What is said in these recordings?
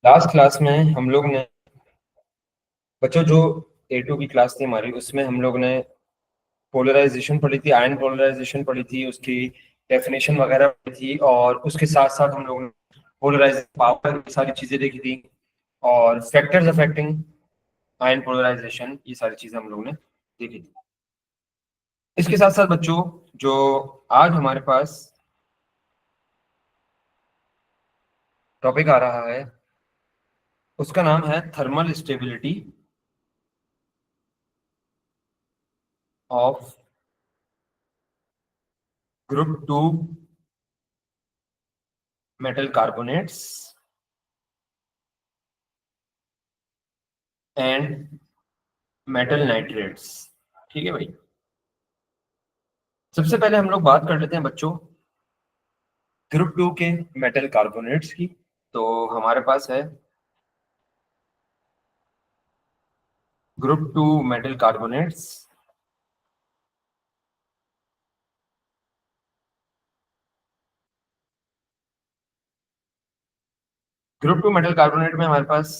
Last class में हम लोग ने बच्चों जो A2 की क्लास थी हमारी, उसमें हम लोग ने पोलराइजेशन पढ़ी थी, आयन पोलराइजेशन पढ़ी थी, उसकी डेफिनेशन वगैरह पढ़ी थी, और उसके साथ साथ हम लोग ने पोलराइजेशन पावर की सारी चीजें देखी थी, और फैक्टर्स अफेक्टिंग आयन पोलराइजेशन, ये सारी चीजें हम लोग ने देखी थी। इसके साथ साथ बच्चों, जो आज हमारे पास टॉपिक आ रहा है, उसका नाम है thermal stability of group 2 metal carbonates and metal nitrates. ठीक है भाई। सबसे पहले हम लोग बात कर लेते हैं बच्चों ग्रुप 2 के मेटल कार्बोनेट्स की। तो हमारे पास है group 2 metal carbonates. Group 2 metal carbonate में हमारे पास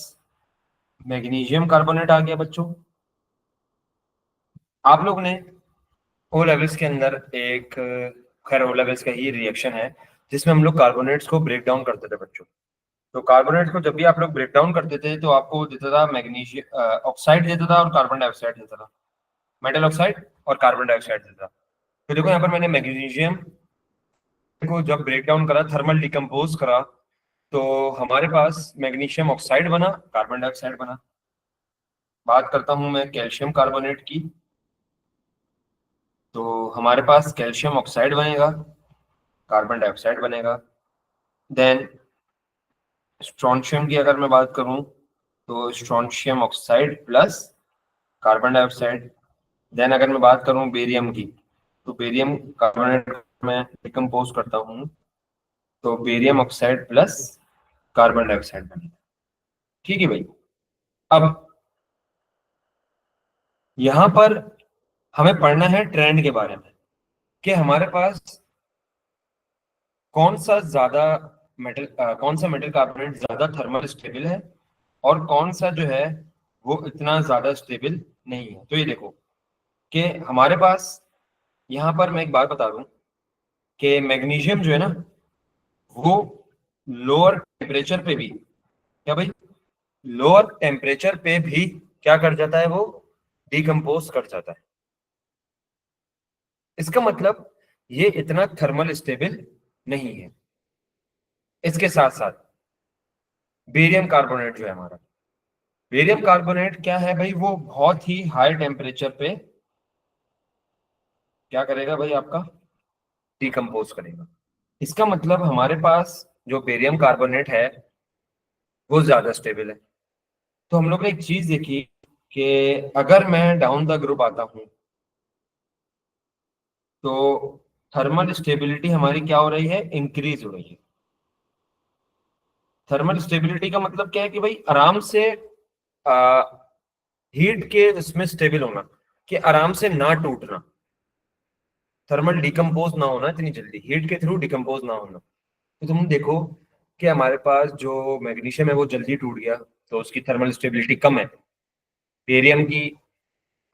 मैग्नीशियम कार्बोनेट आ गया बच्चों। आप लोग ने ओ लेवल्स के अंदर एक, खैर ओ लेवल्स का ही रिएक्शन है, जिसमें हम लोग कार्बोनेट्स को ब्रेक डाउन करते थे बच्चों। तो कार्बोनेट्स को जब भी आप लोग ब्रेक डाउन करते थे तो आपको देता था मैग्नीशियम ऑक्साइड देता था और कार्बन डाइऑक्साइड देता था, मेटल ऑक्साइड और कार्बन डाइऑक्साइड देता था। तो देखो यहाँ पर मैंने मैग्नीशियम को जब ब्रेक डाउन करा, थर्मल डिकम्पोज करा, तो हमारे पास मैग्नीशियम ऑक्साइड बना, कार्बन डाइऑक्साइड बना। बात करता हूं मैं कैल्शियम कार्बोनेट की, तो हमारे पास कैल्शियम ऑक्साइड बनेगा, कार्बन डाइऑक्साइड बनेगा। देन स्ट्रोंशियम की अगर मैं बात करूं, तो strontium oxide plus carbon dioxide. Then अगर मैं बात करूं बेरियम की, तो बेरियम कार्बोनेट में डिकम्पोज करता हूं, तो barium oxide plus carbon dioxide बनेगा। ठीक है भाई। अब यहाँ पर हमें पढ़ना है ट्रेंड के बारे में, कि हमारे पास कौन सा ज्यादा कौन सा मेटल कार्बोनेट ज्यादा थर्मल स्टेबल है, और कौन सा जो है वो इतना ज्यादा स्टेबल नहीं है। तो ये देखो कि हमारे पास यहाँ पर मैं एक बात बता दूं कि मैग्नीशियम जो है ना, वो लोअर टेम्परेचर पे भी, क्या भाई, लोअर टेम्परेचर पे भी क्या कर जाता है, वो डिकम्पोज कर जाता है। इसका मतलब ये इतना थर्मल स्टेबल नहीं है। इसके साथ साथ बेरियम कार्बोनेट जो है हमारा, बेरियम कार्बोनेट क्या है भाई, वो बहुत ही हाई टेम्परेचर पे क्या करेगा भाई, आपका डिकम्पोज करेगा। इसका मतलब हमारे पास जो बेरियम कार्बोनेट है वो ज्यादा स्टेबल है। तो हम लोग ने एक चीज देखी कि अगर मैं डाउन द ग्रुप आता हूं, तो थर्मल स्टेबिलिटी हमारी क्या हो रही है, इंक्रीज हो रही है। थर्मल स्टेबिलिटी का मतलब क्या है कि भाई आराम से हीट के इसमें स्टेबल होना, कि आराम से ना टूटना, थर्मल डिकम्पोज ना होना इतनी जल्दी, हीट के थ्रू डिकम्पोज ना होना। तो तुम देखो कि हमारे पास जो मैग्नीशियम है वो जल्दी टूट गया, तो उसकी थर्मल स्टेबिलिटी कम है। बेरियम की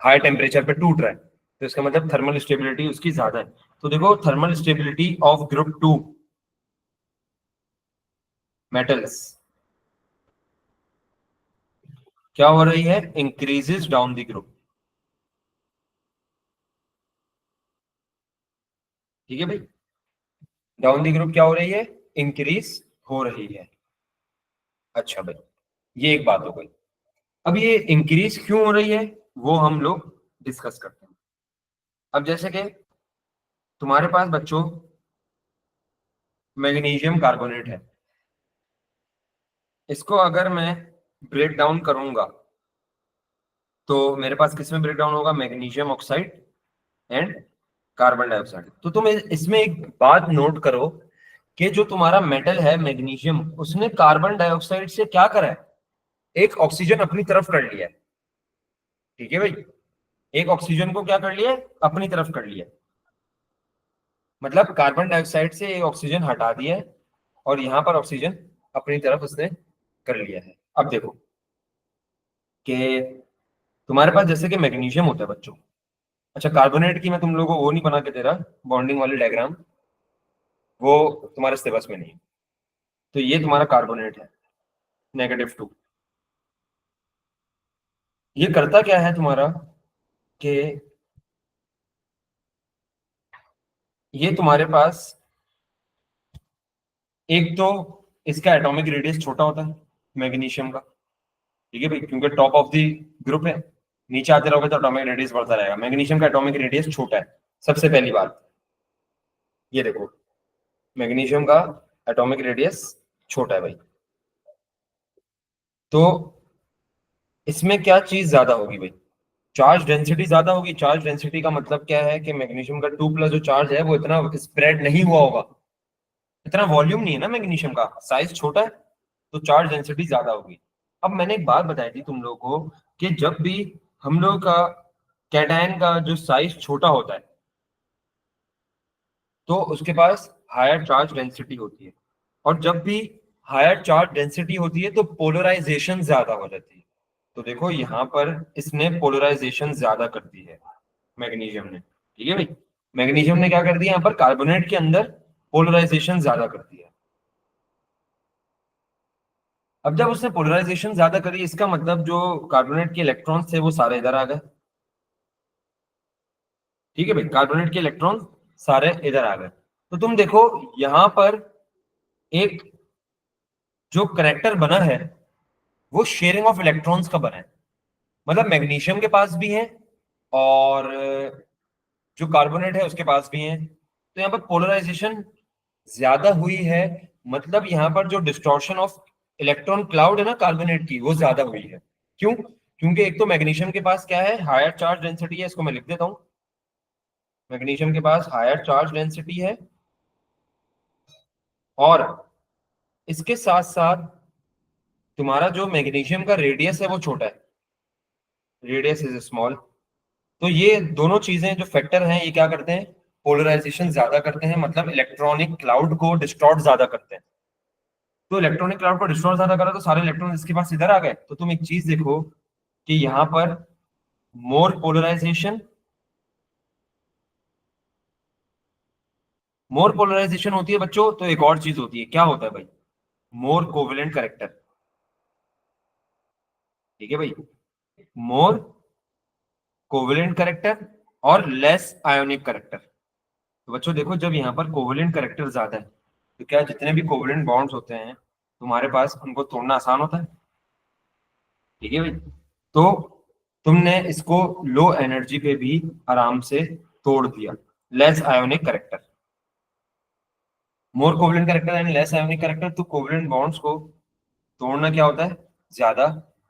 हाई टेम्परेचर पे टूट रहा है, तो इसका मतलब थर्मल स्टेबिलिटी उसकी ज्यादा है। तो देखो thermal stability of group 2 metals क्या हो रही है, इंक्रीजेस डाउन द ग्रुप। ठीक है भाई। डाउन द ग्रुप क्या हो रही है, इंक्रीज हो रही है। अच्छा भाई, ये एक बात हो गई। अब ये इंक्रीज क्यों हो रही है, वो हम लोग डिस्कस करते हैं। अब जैसे कि तुम्हारे पास बच्चों मैग्नीशियम कार्बोनेट है, इसको अगर मैं ब्रेक डाउन करूंगा, तो मेरे पास किसमें ब्रेक डाउन होगा, magnesium oxide and carbon dioxide. तो तुम इसमें एक बात नोट करो कि जो तुम्हारा मेटल है मैग्नीशियम, उसने कार्बन डाइऑक्साइड से क्या करा है, एक ऑक्सीजन अपनी तरफ कर लिया है। ठीक है भाई, एक ऑक्सीजन को क्या कर लिया है, अपनी तरफ कर लिया है। मतलब कार्बन डाइऑक्साइड से एक ऑक्सीजन हटा दिया है, और यहां पर ऑक्सीजन अपनी तरफ उसने कर लिया है। अब देखो कि तुम्हारे पास जैसे कि मैग्नीशियम होता है बच्चों। अच्छा, कार्बोनेट की मैं तुम लोगों को वो नहीं बना के दे रहा, बॉन्डिंग वाली डायग्राम, वो तुम्हारे सिलेबस में नहीं है। तो ये तुम्हारा कार्बोनेट है, -2। ये करता क्या है तुम्हारा कि ये तुम्हारे पास एक तो इसका एटॉमिक रेडियस छोटा होता है मैग्नीशियम का, ठीक है भाई, क्योंकि टॉप ऑफ द ग्रुप है। नीचे आते रहोगे तो एटॉमिक रेडियस बढ़ता रहेगा। मैग्नीशियम का एटॉमिक रेडियस छोटा है, सबसे पहली बात। ये देखो, मैग्नीशियम का एटॉमिक रेडियस छोटा है भाई। तो इसमें क्या चीज ज्यादा होगी भाई? चार्ज डेंसिटी ज्यादा होगी। चार्ज डेंसिटी का मतलब क्या है कि मैग्नीशियम का 2+ जो चार्ज है वो इतना स्प्रेड नहीं हुआ होगा, इतना वॉल्यूम नहीं है ना मैग्नीशियम का, साइज छोटा है, तो चार्ज डेंसिटी ज्यादा होगी। अब मैंने एक बात बताई थी तुम लोगों को कि जब भी हम लोग का कैटायन का जो साइज छोटा होता है तो उसके पास हायर चार्ज डेंसिटी होती है, और जब भी हायर चार्ज डेंसिटी होती है तो पोलराइजेशन ज्यादा हो जाती है। तो देखो यहाँ पर इसने पोलराइजेशन ज्यादा कर दी है मैग्नीशियम ने, ठीक है भाई। मैग्नीशियम ने क्या कर दिया यहाँ पर, कार्बोनेट के अंदर पोलराइजेशन ज्यादा कर दिया। अब जब उसने पोलराइजेशन ज्यादा करी, इसका मतलब जो कार्बोनेट के इलेक्ट्रॉन्स थे वो सारे इधर आ गए, ठीक है भाई। कार्बोनेट के इलेक्ट्रॉन सारे इधर आ गए। तो तुम देखो यहां पर एक जो करेक्टर बना है वो शेयरिंग ऑफ इलेक्ट्रॉन्स का बना है। मतलब मैग्नीशियम के पास भी है और जो कार्बोनेट है उसके पास भी है। तो यहाँ पर पोलराइजेशन ज्यादा हुई है, मतलब यहाँ पर जो डिस्टॉर्शन ऑफ इलेक्ट्रॉन क्लाउड है ना कार्बोनेट की, वो ज्यादा हुई है। क्यों? क्योंकि एक तो मैग्नीशियम के पास क्या है, हायर चार्ज डेंसिटी है, इसको मैं लिख देता हूँ। मैग्नीशियम के पास हायर चार्ज डेंसिटी है, और इसके साथ साथ तुम्हारा जो मैग्नीशियम का रेडियस है वो छोटा है, रेडियस इज स्मॉल। तो ये दोनों चीजें जो फैक्टर हैं ये क्या करते हैं, पोलराइजेशन ज्यादा करते हैं, मतलब इलेक्ट्रॉनिक क्लाउड को डिस्टॉर्ट ज्यादा करते हैं। तो इलेक्ट्रॉनिक क्लाउड को डिस्टॉर्ट ज्यादा करा तो सारे इलेक्ट्रॉन इसके पास इधर आ गए। तो तुम एक चीज देखो कि यहाँ पर मोर पोलराइजेशन होती है बच्चों, तो एक और चीज होती है, क्या होता है भाई, मोर कोवेलेंट करेक्टर, ठीक है भाई। मोर कोवेलेंट करेक्टर और लेस आयोनिक करेक्टर। तो बच्चों देखो, जब यहाँ पर कोवेलेंट करेक्टर ज्यादा है तो क्या जितने भी कोवेलेंट बॉन्ड्स होते हैं तुम्हारे पास, उनको तोड़ना आसान होता है, ठीक है भाई। तो तुमने इसको लो एनर्जी पे भी आराम से तोड़ दिया, less ionic character. More covalent character and less ionic character, तो कोवेलेंट बॉन्ड्स को तोड़ना क्या होता है, ज्यादा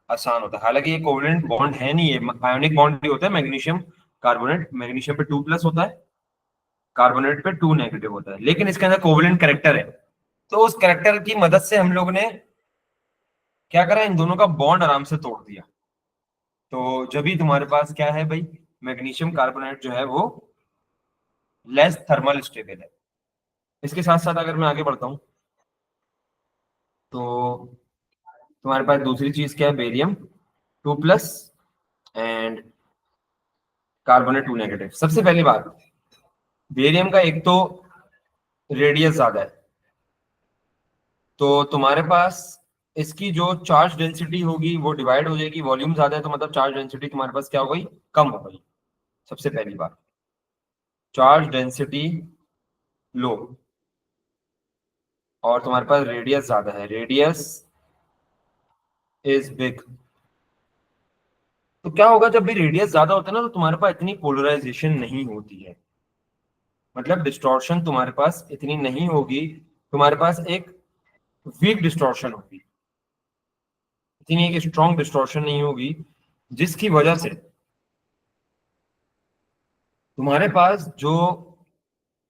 आसान होता है। हालांकि ये कोवेलेंट बॉन्ड है नहीं, ये आयोनिक बॉन्ड भी होता है। मैग्नीशियम कार्बोनेट, मैग्नीशियम पे 2+ होता है, कार्बोनेट पे 2- होता है, लेकिन इसके अंदर कोवेलेंट करेक्टर है। तो उस करेक्टर की मदद से हम लोग ने क्या करा, इन दोनों का बॉन्ड आराम से तोड़ दिया। तो जब भी तुम्हारे पास क्या है भाई, मैग्नीशियम कार्बोनेट जो है वो लेस थर्मल स्टेबल है। इसके साथ साथ अगर मैं आगे बढ़ता हूँ तो तुम्हारे पास दूसरी चीज क्या है, बेरियम 2+ एंड कार्बोनेट 2-। सबसे पहली बात, बेरियम का एक तो रेडियस ज्यादा है, तो तुम्हारे पास इसकी जो चार्ज डेंसिटी होगी वो डिवाइड हो जाएगी। वॉल्यूम ज्यादा है तो मतलब चार्ज डेंसिटी तुम्हारे पास क्या हो गई, कम हो गई। सबसे पहली बात, चार्ज डेंसिटी लो, और तुम्हारे पास रेडियस ज्यादा है, रेडियस इज बिग। तो क्या होगा, जब भी रेडियस ज्यादा होता है ना तो तुम्हारे पास इतनी पोलराइजेशन नहीं होती है, मतलब डिस्टॉर्शन तुम्हारे पास इतनी नहीं होगी। तुम्हारे पास एक वीक डिस्टॉर्शन होगी, इतनी एक स्ट्रॉन्ग डिस्टॉर्शन नहीं होगी, जिसकी वजह से तुम्हारे पास जो,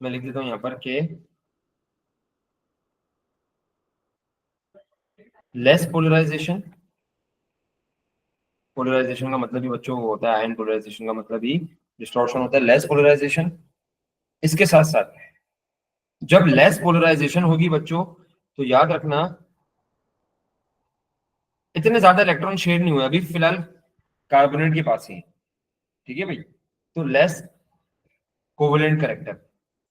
मैं लिख देता हूं यहाँ पर के लेस पोलराइजेशन। पोलराइजेशन का मतलब ही बच्चों वो होता है, आयन पोलराइजेशन का मतलब ही डिस्टॉर्शन होता है, लेस पोलराइजेशन। इसके साथ साथ जब लेस पोलराइजेशन होगी बच्चों, तो याद रखना इतने ज्यादा इलेक्ट्रॉन शेयर नहीं हुए अभी फिलहाल कार्बोनेट के पास ही है। ठीक है भाई, तो लेस कोवेलेंट करेक्टर,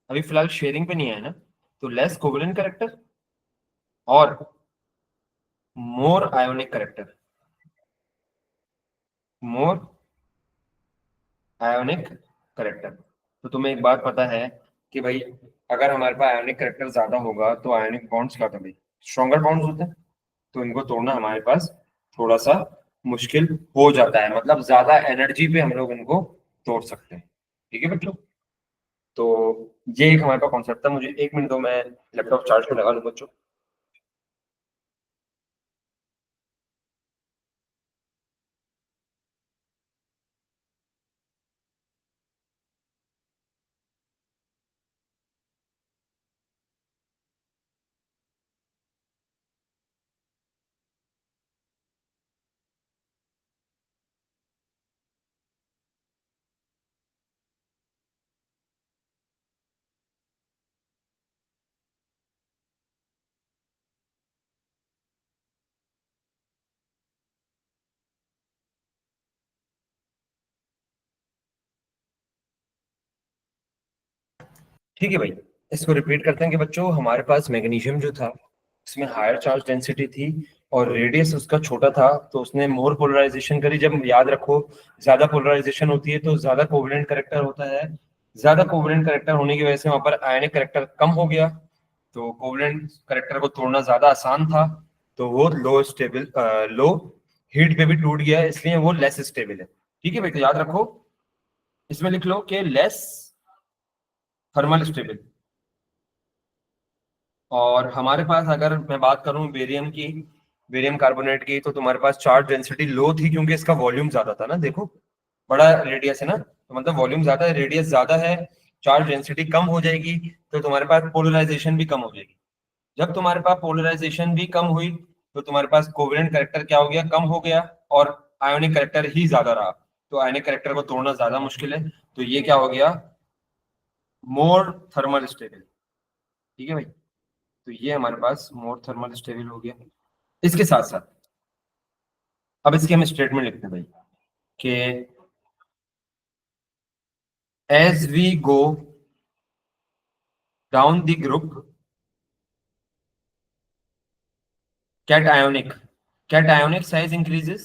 अभी फिलहाल शेयरिंग पे नहीं है ना, तो लेस कोवेलेंट करेक्टर और मोर आयोनिक करेक्टर, मोर आयोनिक करेक्टर। तो तुम्हें एक बात पता है कि भाई अगर हमारे पास आयोनिक करेक्टर ज्यादा होगा तो आयोनिक बॉन्ड्स क्या होते हैं भाई, स्ट्रॉन्गर बॉन्ड्स होते हैं, तो इनको तोड़ना हमारे पास थोड़ा सा मुश्किल हो जाता है, मतलब ज्यादा एनर्जी पे हम लोग इनको तोड़ सकते हैं। ठीक है बच्चों, तो ये एक हमारे पास कॉन्सेप्ट था। मुझे 1 मिनट दो, मैं लैपटॉप चार्ज पे लगा लूँ बच्चों। ठीक है भाई, इसको रिपीट करते हैं कि बच्चों हमारे पास मैग्नीशियम जो था इसमें हायर चार्ज डेंसिटी थी और रेडियस उसका छोटा था, तो उसने मोर पोलराइजेशन करी। जब याद रखो ज्यादा पोलराइजेशन होती है तो ज्यादा कोवलेंट करेक्टर होता है, ज्यादा कोवलेंट करेक्टर होने की वजह से वहां पर आयनिक करेक्टर कम हो गया, तो कोवलेंट करेक्टर को तोड़ना ज्यादा आसान था, तो वो लो स्टेबल, लो हीट पे भी टूट गया, इसलिए वो लेस स्टेबल है। ठीक है भाई, तो याद रखो, इसमें लिख लो कि लेस थर्मल स्टेबल। और हमारे पास अगर मैं बात करूं बेरियम की, बेरियम कार्बोनेट की, तो तुम्हारे पास चार्ज डेंसिटी लो थी क्योंकि इसका वॉल्यूम ज्यादा था ना, देखो बड़ा रेडियस है ना, तो मतलब वॉल्यूम ज्यादा है, रेडियस ज्यादा है, चार्ज डेंसिटी कम हो जाएगी, तो तुम्हारे पास पोलराइजेशन भी कम हो जाएगी। जब तुम्हारे पास पोलराइजेशन भी कम हुई तो तुम्हारे पास कोवेलेंट करेक्टर क्या हो गया, कम हो गया, और आयोनिक करेक्टर ही ज्यादा रहा, तो आयोनिक करेक्टर को तोड़ना ज्यादा मुश्किल है, तो ये क्या हो गया, मोर थर्मल स्टेबल। ठीक है भाई, तो ये हमारे पास मोर थर्मल स्टेबल हो गया। इसके साथ साथ अब इसकी हम स्टेटमेंट लिखते हैं भाई कि as we go down the group cationic, cationic size increases.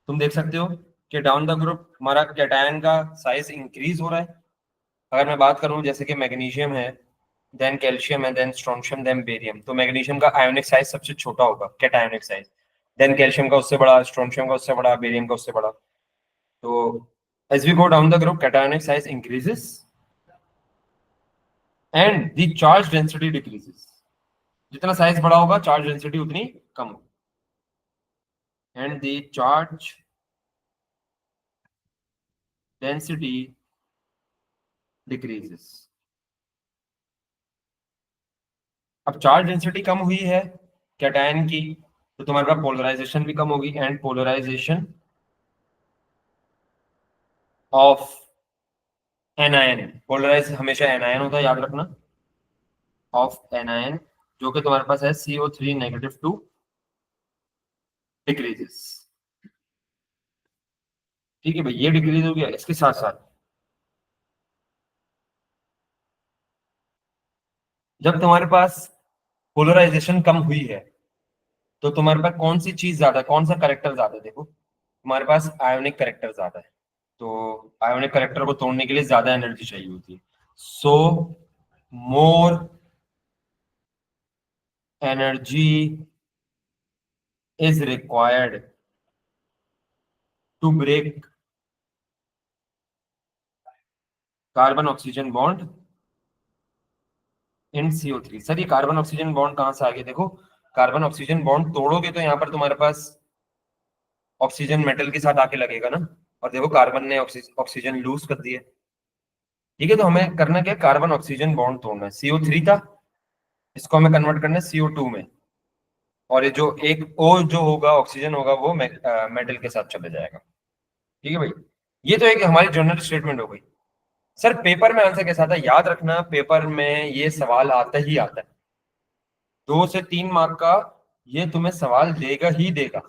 तुम देख सकते हो कि डाउन द ग्रुप हमारा कैटायन का साइज इंक्रीज हो रहा है। अगर मैं बात करूं जैसे कि मैग्नीशियम है, देन कैल्शियम है, देन स्ट्रोंशियम, देन बेरियम, तो मैग्नीशियम का आयोनिक साइज सबसे छोटा होगा, कैटायोनिक साइज, देन कैल्शियम का उससे बड़ा, स्ट्रोंशियम का उससे बड़ा, बेरियम का उससे बड़ा। तो as we go down the group cationic size increases and the charge density decreases। जितना साइज बड़ा होगा चार्ज डेंसिटी उतनी कम होगी, and the charge density decreases। अब चार्ज डेंसिटी कम हुई है कैटायन की, तो तुम्हारे पास पोलराइजेशन भी कम होगी, and polarisation of anion, polarise हमेशा एनायन होता है याद रखना, ऑफ एनायन, जो कि तुम्हारे पास है CO3 - 2 डिक्रीजेस। ठीक है भाई, ये डिक्रीज हो गया। इसके साथ साथ जब तुम्हारे पास पोलराइजेशन कम हुई है तो तुम्हारे पास कौन सी चीज ज्यादा, कौन सा करेक्टर ज्यादा है, देखो तुम्हारे पास आयोनिक करेक्टर ज्यादा है, तो आयोनिक करेक्टर को तोड़ने के लिए ज्यादा एनर्जी चाहिए होती है, so more energy is required to break carbon oxygen bond in CO3। Sir ये कार्बन ऑक्सीजन बॉन्ड कहां से आ गया, देखो कार्बन ऑक्सीजन बॉन्ड तोड़ोगे तो यहाँ पर तुम्हारे पास ऑक्सीजन मेटल के साथ आके लगेगा ना, और देखो कार्बन ने ऑक्सीजन लूज कर दिया। ठीक है, तो हमें करना क्या, कार्बन ऑक्सीजन बॉन्ड तोड़ना है, CO3 था, इसको हमें कन्वर्ट करना है CO2 में, और ये जो एक O जो होगा ऑक्सीजन होगा वो मेटल के साथ चले जाएगा। ठीक है भाई, ये तो एक हमारी जनरल स्टेटमेंट हो गई। सर पेपर में आंसर कैसा था, याद रखना पेपर में ये सवाल आता ही आता है, 2 से 3 मार्क का ये तुम्हें सवाल देगा ही देगा।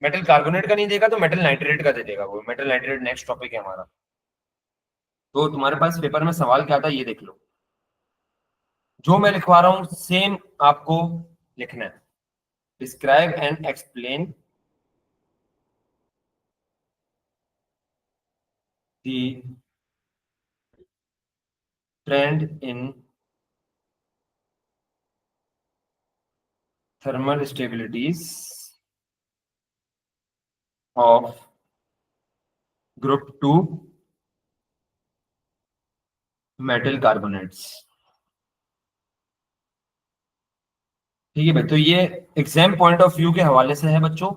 मेटल कार्बोनेट का नहीं देगा तो मेटल नाइट्रेट का दे देगा वो। मेटल नाइट्रेट नेक्स्ट टॉपिक है हमारा। तो तुम्हारे पास पेपर में सवाल क्या था ये देख लो। जो मैं लिखवा रहा हूं सेम आपको लिखना है। Describe and explain the trend in thermal stabilities of group 2 metal carbonates। ठीक है भाई, तो ये एग्जाम पॉइंट ऑफ व्यू के हवाले से है बच्चों,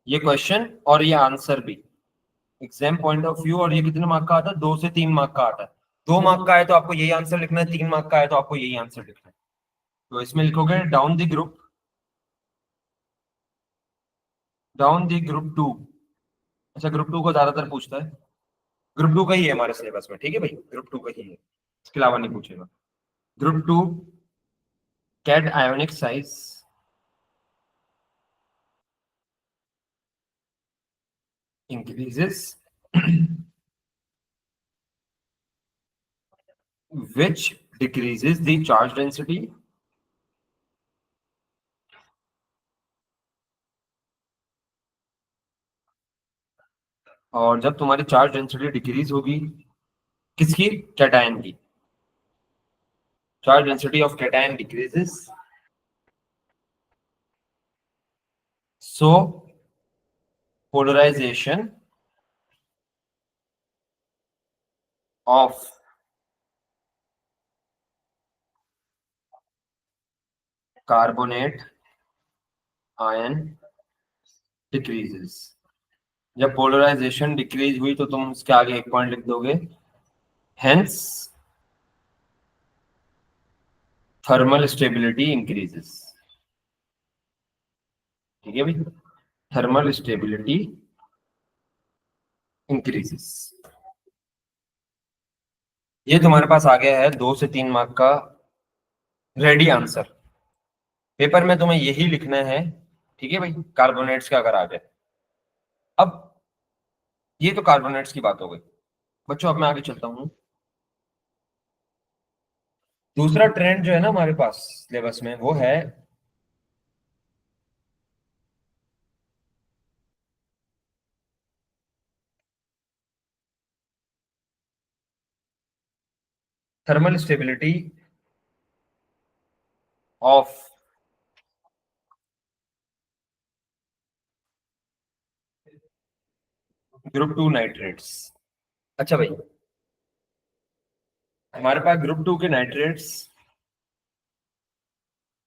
ये क्वेश्चन और ये आंसर भी। एग्जाम पॉइंट ऑफ व्यू, और ये कितने मार्क का आता है? 2 से 3 मार्क का आता है। 2 मार्क का है तो आपको यही आंसर लिखना है, 3 मार्क का है तो आपको यही आंसर लिखना है। तो इसमें लिखोगे डाउन द ग्रुप 2। अच्छा, ग्रुप 2 को ज्यादातर पूछता है। ग्रुप 2 का ही है हमारे सिलेबस में, ठीक है भाई, ग्रुप 2 का ही है, इसके अलावा नहीं पूछेगा। Group 2 cationic size increases which decreases the charge density। और जब तुम्हारी चार्ज डेंसिटी डिक्रीज होगी, किसकी? कैटायन की। Charge density of cation decreases, so polarisation of carbonate ion decreases. जब पोलराइजेशन डिक्रीज हुई तो तुम उसके आगे एक पॉइंट लिख दोगे, हेंस थर्मल स्टेबिलिटी इंक्रीजेस। ठीक है भाई, थर्मल स्टेबिलिटी इंक्रीजेस। ये तुम्हारे पास आ गया है 2 से 3 मार्क का रेडी आंसर। पेपर में तुम्हें यही लिखना है, ठीक है भाई, कार्बोनेट्स का अगर आ जाए। अब ये तो कार्बोनेट्स की बात हो गई बच्चों, अब मैं आगे चलता हूँ। दूसरा ट्रेंड जो है ना हमारे पास सिलेबस में, वो है thermal stability of group 2 nitrates. अच्छा भाई, हमारे पास ग्रुप 2 के नाइट्रेट्स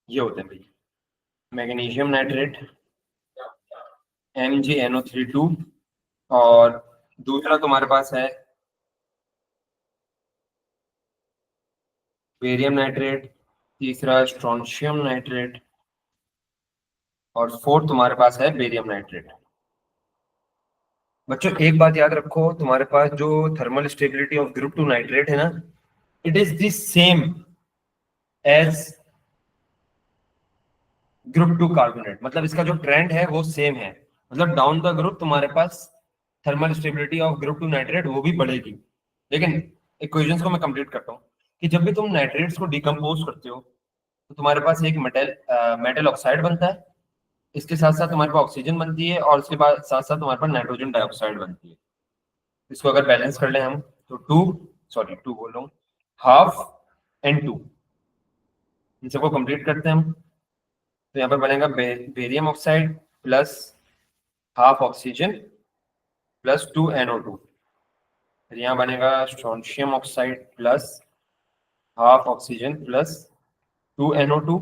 ये होते हैं भाई, मैग्नीशियम नाइट्रेट MgNO3 2, और दूसरा तुम्हारे पास है बेरियम नाइट्रेट, तीसरा स्ट्रोंशियम नाइट्रेट, और फोर्थ तुम्हारे पास है बेरियम नाइट्रेट। बच्चों एक बात याद रखो, तुम्हारे पास जो thermal stability of group 2 nitrate है ना, it is the same age group 2 carbonate. मतलब इसका जो ट्रेंड है वो सेम है। मतलब डाउन द ग्रुप तुम्हारे पास thermal stability of group 2 nitrate वो भी बढ़ेगी। लेकिन इक्वेशंस को मैं कंप्लीट करता हूँ कि जब भी तुम नाइट्रेट्स को डिकम्पोज करते हो तो तुम्हारे पास एक मेटल ऑक्साइड बनता है, इसके साथ साथ तुम्हारे पास ऑक्सीजन बनती है, और उसके बाद साथ साथ तुम्हारे पास नाइट्रोजन डाइऑक्साइड बनती है। इसको अगर बैलेंस कर लें हम तो टू बोल रहा हूँ, हाफ एंड टू, इन सबको कंप्लीट करते हैं हम तो यहाँ पर बनेगा barium oxide plus half oxygen plus 2NO2। फिर यहाँ बनेगा strontium oxide plus half oxygen plus 2NO2।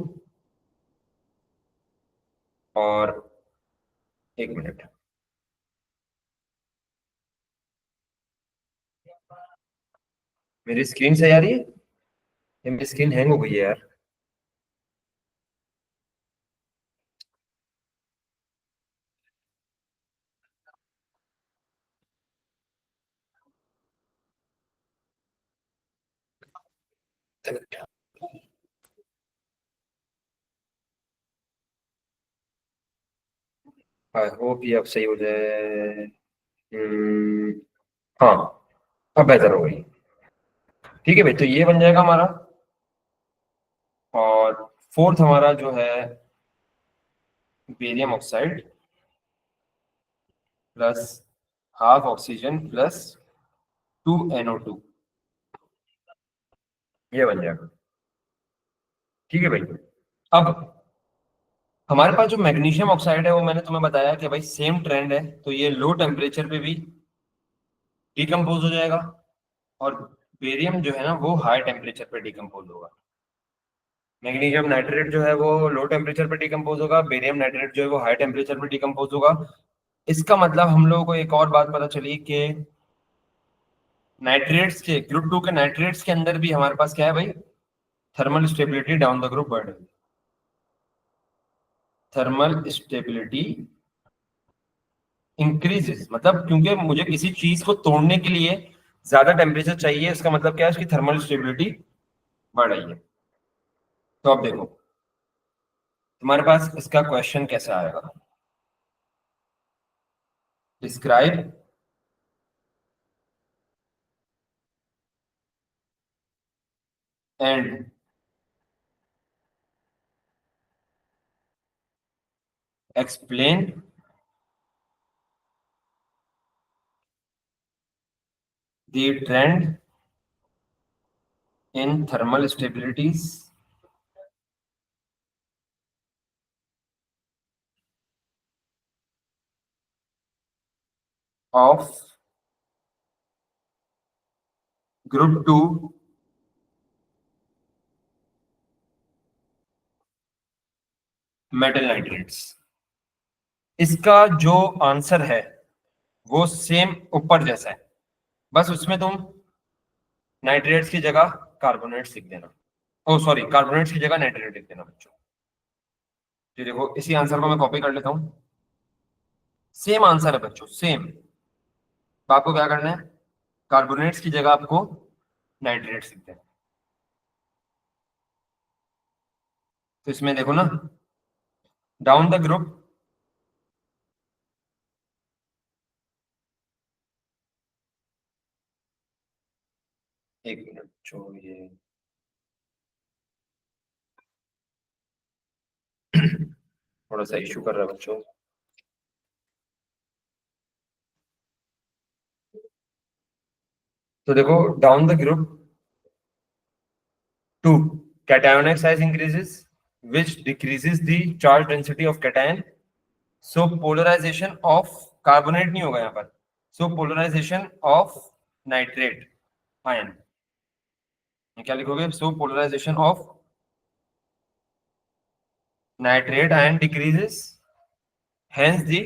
और एक मिनट, मेरी स्क्रीन सही आ रही है? ये मेरी स्क्रीन हैंग हो गई है यार। आई होप ये अब सही हो जाए। हाँ, अब बेहतर हो गई। ठीक है भाई, तो ये बन जाएगा हमारा। और फोर्थ हमारा जो है barium oxide plus half oxygen plus 2NO2, ये बन जाएगा। ठीक है भाई। अब हमारे पास जो मैग्नीशियम ऑक्साइड है वो मैंने तुम्हें बताया कि भाई सेम ट्रेंड है, तो ये लो टेम्परेचर पे भी डिकम्पोज हो जाएगा। और बेरियम जो है ना वो हाई टेम्परेचर पे डिकम्पोज होगा। मैग्नीशियम नाइट्रेट जो है वो लो टेम्परेचर पे डिकम्पोज होगा, बेरियम नाइट्रेट जो है वो हाई टेम्परेचर पे डिकम्पोज होगा। इसका मतलब हम लोगों को एक और बात पता चली कि नाइट्रेट्स के ग्रुप 2 के नाइट्रेट्स के अंदर भी हमारे पास क्या है भाई, thermal stability down the group बढ़ रही है। थर्मल स्टेबिलिटी इंक्रीजेस, मतलब क्योंकि मुझे किसी चीज को तोड़ने के लिए ज्यादा टेम्परेचर चाहिए, इसका मतलब क्या है, उसकी थर्मल स्टेबिलिटी बढ़ रही है। तो अब देखो तुम्हारे पास इसका क्वेश्चन कैसे आएगा। Describe and explain the trend in thermal stabilities of group 2 metal nitrates. इसका जो आंसर है वो सेम ऊपर जैसा है, बस उसमें तुम नाइट्रेट्स की जगह कार्बोनेट्स लिख देना। ओ सॉरी, कार्बोनेट्स की जगह नाइट्रेट लिख देना बच्चों। ये देखो इसी आंसर को मैं कॉपी कर लेता हूँ। सेम आंसर है बच्चों, सेम। तो आपको क्या करना है, कार्बोनेट्स की जगह आपको नाइट्रेट्स लिख देना। तो इसमें देखो ना, डाउन द ग्रुप एक मिनट जो ये थोड़ा सा इशू कर रहा है बच्चों। तो देखो down the group 2 cationic size increases which decreases the charge density of cation, so polarization of carbonate नहीं होगा यहाँ पर, so polarization of nitrate ion, क्या लिखोगे, so polarization of nitrate ion decreases, hence the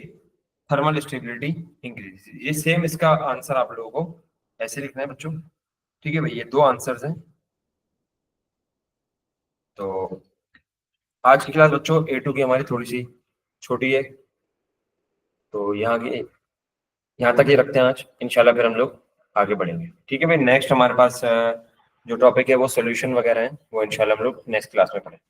thermal stability increases। ये same इसका answer आप लोगों को ऐसे लिखना है बच्चों। ठीक है भाई, ये दो आंसर्स हैं। तो आज की क्लास बच्चों A2 की हमारी थोड़ी सी छोटी है, तो यहाँ तक ही रखते हैं आज। इंशाल्लाह फिर हम लोग आगे बढ़ेंगे। ठीक है भाई, नेक्स्ट हमारे पास जो टॉपिक है वो सोल्यूशन वगैरह है, वो इंशाल्लाह हम लोग नेक्स्ट क्लास में पढ़ेंगे।